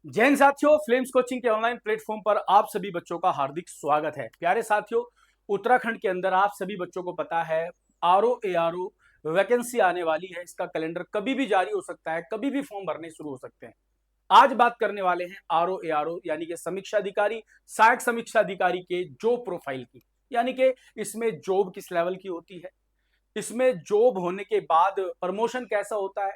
जय हिंद साथियों, flames coaching के ऑनलाइन प्लेटफॉर्म पर आप सभी बच्चों का हार्दिक स्वागत है। प्यारे साथियों, उत्तराखंड के अंदर आप सभी बच्चों को पता है आरओ एआरओ वैकेंसी आने वाली है। इसका कैलेंडर कभी भी जारी हो सकता है, कभी भी फॉर्म भरने शुरू हो सकते हैं। आज बात करने वाले हैं आरओ एआरओ यानी कि समीक्षा अधिकारी, सहायक समीक्षा अधिकारी के जॉब प्रोफाइल की, यानी कि इसमें जॉब किस लेवल की होती है, इसमें जॉब होने के बाद प्रमोशन कैसा होता है,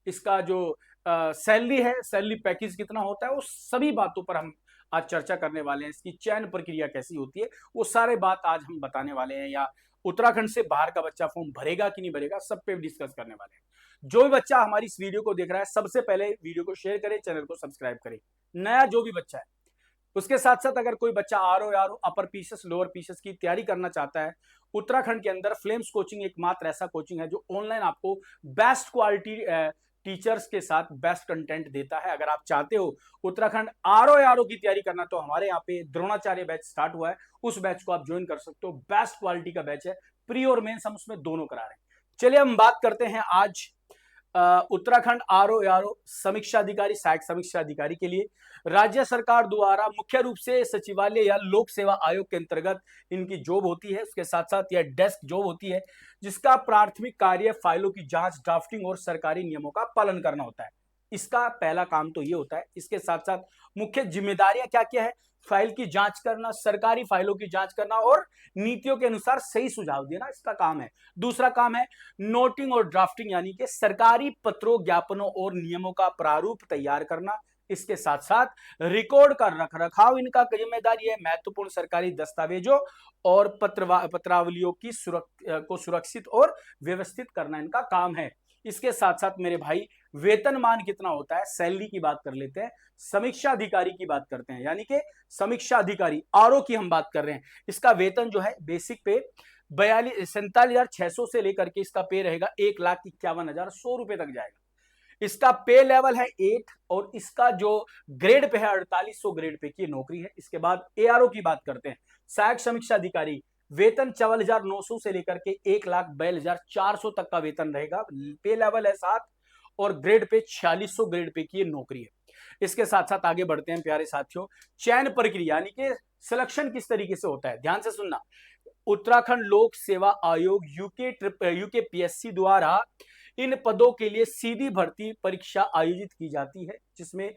इसका जो सैलरी है, सैलरी पैकेज कितना होता है, वो सभी बातों पर हम आज चर्चा करने वाले हैं। इसकी चयन प्रक्रिया कैसी होती है, वो सारे बात आज हम बताने वाले हैं। या उत्तराखंड से बाहर का बच्चा फॉर्म भरेगा कि नहीं भरेगा, सब पे डिस्कस करने वाले हैं। जो भी बच्चा हमारी इस वीडियो को देख रहा है, सबसे पहले वीडियो को शेयर करें, चैनल को सब्सक्राइब करें। नया जो भी बच्चा है, उसके साथ साथ अगर कोई बच्चा आरओ अपर पीसेस लोअर पीसेस की तैयारी करना चाहता है, उत्तराखंड के अंदर फ्लेम्स कोचिंग एकमात्र ऐसा कोचिंग है जो ऑनलाइन आपको बेस्ट क्वालिटी टीचर्स के साथ बेस्ट कंटेंट देता है। अगर आप चाहते हो उत्तराखंड आरओ की तैयारी करना, तो हमारे यहाँ पे द्रोणाचार्य बैच स्टार्ट हुआ है, उस बैच को आप ज्वाइन कर सकते हो। बेस्ट क्वालिटी का बैच है, प्री और मेंस हम उसमें दोनों करा रहे हैं। चलिए हम बात करते हैं आज उत्तराखंड आरओ समीक्षा अधिकारी, सहायक समीक्षा अधिकारी के लिए राज्य सरकार द्वारा मुख्य रूप से सचिवालय या लोक सेवा आयोग के अंतर्गत इनकी जॉब होती है। उसके साथ साथ यह डेस्क जॉब होती है, जिसका प्राथमिक कार्य फाइलों की जांच, ड्राफ्टिंग और सरकारी नियमों का पालन करना होता है। इसका पहला काम तो ये होता है। इसके साथ साथ मुख्य जिम्मेदारियां क्या क्या है? फाइल की जांच करना, सरकारी फाइलों की जांच करना और नीतियों के अनुसार सही सुझाव देना, इसका काम है। दूसरा काम है नोटिंग और ड्राफ्टिंग, यानी कि सरकारी पत्रों, ज्ञापनों और नियमों का प्रारूप तैयार करना। इसके साथ साथ रिकॉर्ड का रख रखाव इनका जिम्मेदारी है। महत्वपूर्ण सरकारी दस्तावेजों और पत्रावलियों की सुरक्षित और व्यवस्थित करना इनका काम है। इसके साथ साथ मेरे भाई, वेतनमान कितना होता है, सैलरी की बात कर लेते हैं। समीक्षा अधिकारी की बात करते हैं, यानी कि समीक्षा अधिकारी आरओ की हम बात कर रहे हैं। इसका वेतन जो है बेसिक पे 47,600 से लेकर के इसका पे रहेगा 1,51,100 रुपए तक जाएगा। इसका पे लेवल है 8 और इसका जो ग्रेड पे है 4800 ग्रेड पे की नौकरी है। इसके बाद एआरओ की बात करते हैं, सहायक समीक्षा अधिकारी, वेतन 54,900 से लेकर के 1,42,400 तक का वेतन रहेगा। पे लेवल है 7 और ग्रेड पे 4600 ग्रेड पे की नौकरी है। इसके साथ साथ आगे बढ़ते हैं प्यारे साथियों। चयन प्रक्रिया यानी कि सिलेक्शन किस तरीके से होता है, ध्यान से सुनना। उत्तराखंड लोक सेवा आयोग यूके पीएससी द्वारा इन पदों के लिए सीधी भर्ती परीक्षा आयोजित की जाती है, जिसमें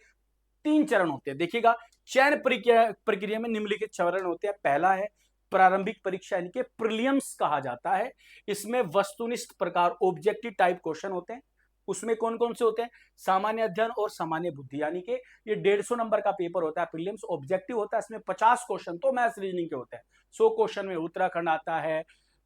3 चरण होते हैं। देखिएगा, चयन प्रक्रिया में निम्नलिखित चरण होते हैं। पहला है प्रारंभिक परीक्षा, यानी कि प्रीलिम्स कहा जाता है। इसमें वस्तुनिष्ठ प्रकार ऑब्जेक्टिव टाइप क्वेश्चन होते हैं। उसमें कौन कौन से होते हैं? सामान्य अध्ययन और सामान्य बुद्धि, यानी कि ये 150 नंबर का पेपर होता है। प्रीलिम्स ऑब्जेक्टिव होता है, इसमें 50 क्वेश्चन तो मैथ्स रीजनिंग के होते हैं। 100 क्वेश्चन में उत्तराखंड आता है,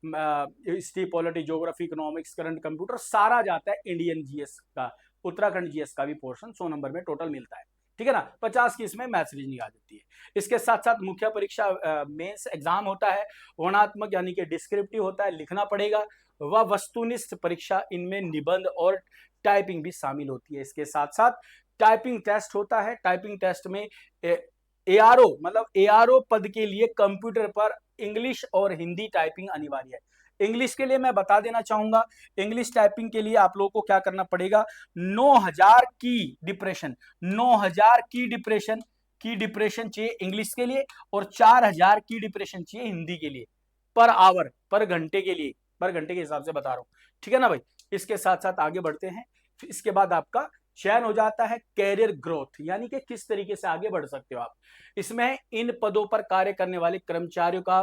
history, polity, geography, economics, current computer सारा जाता है। इंडियन जीएस का, उत्तराखंड जीएस का भी पोर्शन 100 नंबर में टोटल मिलता है, ठीक है ना। 50 की इसमें मैथ्स रीजनिंग आ जाती है। इसके साथ साथ मुख्य परीक्षा मेंस एग्जाम होता है, वर्णात्मक यानी कि डिस्क्रिप्टिव होता है, लिखना पड़ेगा। वह वस्तुनिष्ठ परीक्षा, इनमें निबंध और टाइपिंग भी शामिल होती है। इसके साथ साथ टाइपिंग टेस्ट होता है। टाइपिंग टेस्ट में एआरओ मतलब एआरओ पद के लिए कंप्यूटर पर इंग्लिश और हिंदी टाइपिंग अनिवार्य है। इंग्लिश के लिए मैं बता देना चाहूंगा, इंग्लिश टाइपिंग के लिए आप लोगों को क्या करना पड़ेगा, 9000 की डिप्रेशन, 9000 की डिप्रेशन चाहिए इंग्लिश के लिए, और 4000 की डिप्रेशन चाहिए हिंदी के लिए, पर आवर, पर घंटे के लिए, पर घंटे के हिसाब से बता रहा हूं, ठीक है ना भाई। इसके साथ साथ आगे बढ़ते हैं। इसके बाद आपका चयन हो जाता है कैरियर ग्रोथ, यानी कि किस तरीके से आगे बढ़ सकते हो आप। इसमें इन पदों पर कार्य करने वाले कर्मचारियों का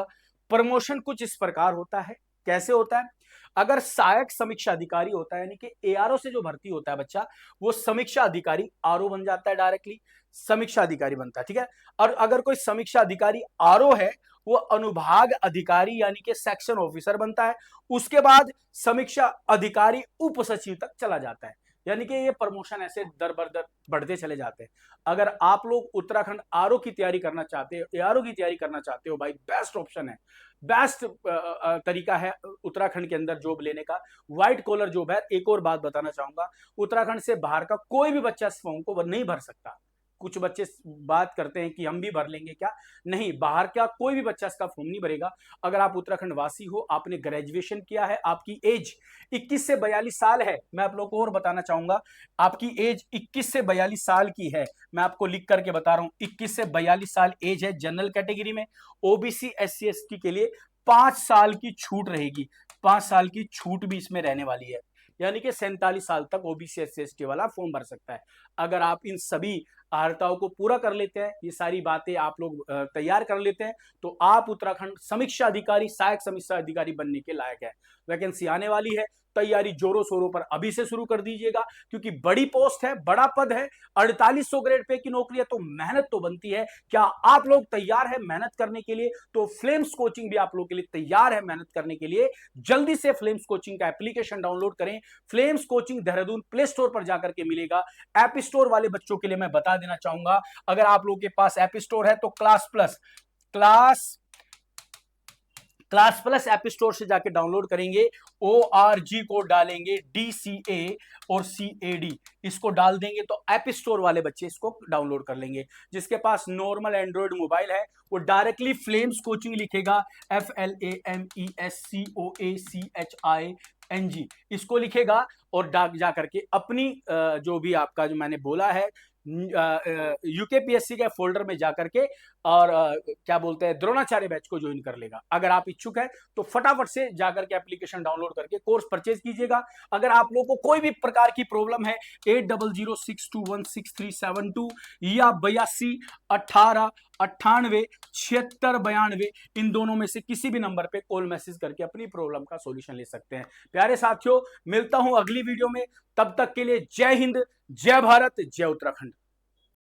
प्रमोशन कुछ इस प्रकार होता है। कैसे होता है? अगर सहायक समीक्षा अधिकारी होता है, यानी कि एआरओ से जो भर्ती होता है बच्चा, वो समीक्षा अधिकारी आरओ बन जाता है, डायरेक्टली समीक्षा अधिकारी बनता है, ठीक है। और अगर कोई समीक्षा अधिकारी आरओ है, वो अनुभाग अधिकारी यानी कि सेक्शन ऑफिसर बनता है। उसके बाद समीक्षा अधिकारी उप सचिव तक चला जाता है, यानी कि ये प्रमोशन ऐसे दर बर दर बढ़ते चले जाते हैं। अगर आप लोग उत्तराखंड आरओ की तैयारी करना चाहते हो, एआरओ की तैयारी करना चाहते हो, भाई बेस्ट ऑप्शन है, बेस्ट तरीका है उत्तराखंड के अंदर जॉब लेने का, व्हाइट कॉलर जॉब है। एक और बात बताना चाहूंगा, उत्तराखंड से बाहर का कोई भी बच्चा इस फॉर्म को नहीं भर सकता, कुछ बच्चे बात करते हैं कि हम भी भर लेंगे क्या, नहीं, बाहर का कोई भी बच्चा इसका फॉर्म नहीं भरेगा। अगर आप उत्तराखंड वासी हो, आपने ग्रेजुएशन किया है, आपकी एज 21 से 42 साल है, मैं आप लोगों को और बताना चाहूंगा, आपकी एज 21 से 42 साल की है, मैं आपको लिख करके बता रहा हूं, 21 से 42 साल एज है जनरल कैटेगरी में। ओबीसी SC ST के लिए 5 साल की छूट रहेगी, 5 साल की छूट भी इसमें रहने वाली है, यानी कि 47 साल तक ओबीसी SC ST वाला फॉर्म भर सकता है। अगर आप इन सभी अर्हताओं को पूरा कर लेते हैं, ये सारी बातें आप लोग तैयार कर लेते हैं, तो आप उत्तराखंड समीक्षा अधिकारी, सहायक समीक्षा अधिकारी बनने के लायक है। वैकेंसी आने वाली है, तैयारी जोरों शोरों पर अभी से शुरू कर दीजिएगा, क्योंकि बड़ी पोस्ट है, बड़ा पद है, 4800 ग्रेड पे की नौकरी है, तो मेहनत तो बनती है। क्या आप लोग तैयार है मेहनत करने के लिए? तो फ्लेम्स कोचिंग भी आप लोग के लिए तैयार है मेहनत करने के लिए। जल्दी से फ्लेम्स कोचिंग का एप्लीकेशन डाउनलोड करें। Flames coaching Dehradun play store पर जाकर के मिलेगा। ऐप स्टोर वाले बच्चों के लिए मैं बता देना चाहूंगा, अगर आप लोगों के पास ऐप स्टोर है तो क्लास प्लस ऐप स्टोर से जाके डाउनलोड करेंगे, ORG कोड डालेंगे, DCA और CAD इसको डाल देंगे तो ऐप स्टोर वाले बच्चे इसको डाउनलोड कर लेंगे। जिसके पास नॉर्मल एंड्रॉइड मोबाइल है वो डायरेक्टली फ्लेम्स कोचिंग लिखेगा, FLAMESCOACHING इसको लिखेगा और जा करके अपनी जो भी आपका जो मैंने बोला है UKPSC के फोल्डर में जाकर के और क्या बोलते हैं द्रोणाचार्य बैच को ज्वाइन कर लेगा। अगर आप इच्छुक हैं तो फटाफट से जाकर के एप्लीकेशन डाउनलोड करके कोर्स परचेज कीजिएगा। अगर आप लोगों को कोई भी प्रकार की प्रॉब्लम है 8006216372 या 8218987692 इन दोनों में से किसी भी नंबर पे कॉल मैसेज करके अपनी प्रॉब्लम का सॉल्यूशन ले सकते हैं। प्यारे साथियों, मिलता हूं अगली वीडियो में, तब तक के लिए जय हिंद, जय भारत, जय उत्तराखंड।